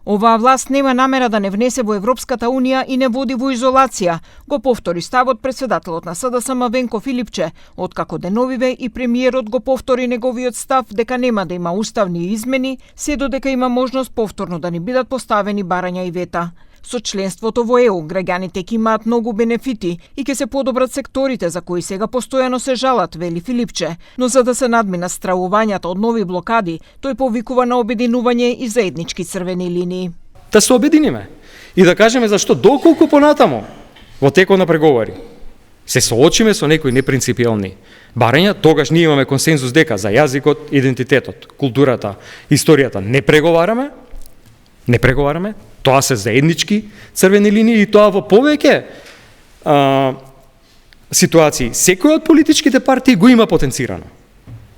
Оваа власт нема намера да не внесе во Европската Унија и не води во изолација, го повтори ставот председателот на СДСМ Венко Филипче, откако деновиве и премиерот го повтори неговиот став дека нема да има уставни измени, се додека има можност повторно да ни бидат поставени барања и вета. Со членството во ЕУ, граѓаните ќе имаат многу бенефити и ќе се подобрат секторите за кои сега постојано се жалат, вели Филипче, но за да се надминат стравувањата од нови блокади, тој повикува на обединување и заеднички црвени линии. Да се обединиме и да кажеме зашто доколку понатамо во текот на преговори се соочиме со некои непринципиелни барања, тогаш ние имаме консензус дека за јазикот, идентитетот, културата, историјата не преговараме, тоа се заеднички црвени линии и тоа во повеќе ситуации. Секој од политичките партии го има потенцирано.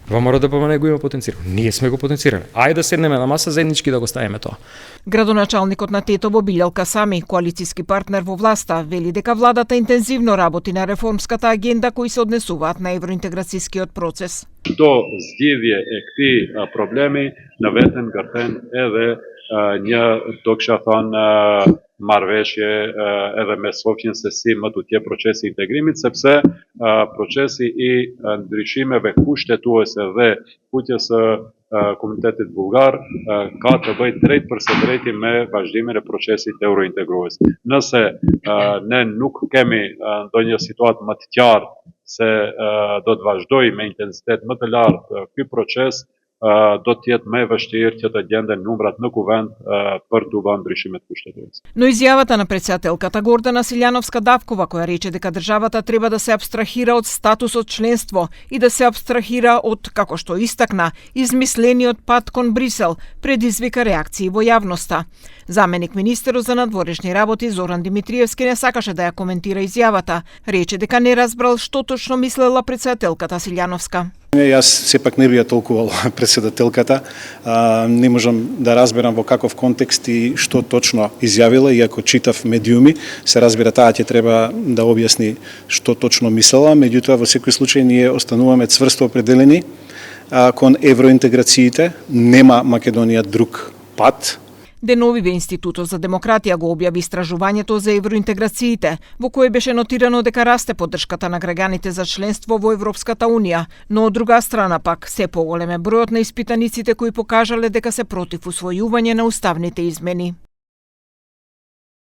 Во мора да помане го има потенцирано. Ние сме го потенцирали. Ајде да седнеме на маса заеднички да го ставиме тоа. Градоначалникот на Тетово Билјал Касами, коалициски партнер во власта, вели дека владата интензивно работи на реформската агенда кои се однесуваат на евроинтеграцијскиот процес. До здивје екти проблеми наведен гартен еве një do kisha thënë marrëveshje edhe me Sofjën se si më tutje procesi integrimit, sepse procesi i ndryshimeve kushtetuese dhe futjes së komunitetit bullgar ka të bëjë drejt për së drejti me vazhdimin e procesit eurointegrues. Nëse ne nuk kemi ndonjë situatë më të qartë se do të vazhdojë me intensitet më të lartë ky proces, do të jetë më e vështirë që të gjenden numrat në kuvend për të bërë ndryshimet kushtetuese. Но изјавата на претседателката Гордана Силјановска-Давкова, која рече дека државата треба да се апстрахира од статусот членство и да се апстрахира од, како што истакна, измислениот пат кон Брисел, предизвика реакции во јавноста. Заменик министерот за надворешни работи Зоран Димитриевски не сакаше да ја коментира изјавата, рече дека не разбрал што точно мислела претседателката Силјановска. Јас сепак не би ја толкувал председателката, не можам да разберам во каков контекст и што точно изјавила, иако читав медиуми, се разбира таа ќе треба да објасни што точно мислела, меѓутоа во секој случај ние остануваме цврсто определени кон евроинтеграциите, нема Македонија друг пат. Деновиве Институтот за демократија го објави истражувањето за евроинтеграциите, во кое беше нотирано дека расте поддршката на граѓаните за членство во Европската Унија, но од друга страна пак се поголем е бројот на испитаниците кои покажале дека се против усвојување на уставните измени.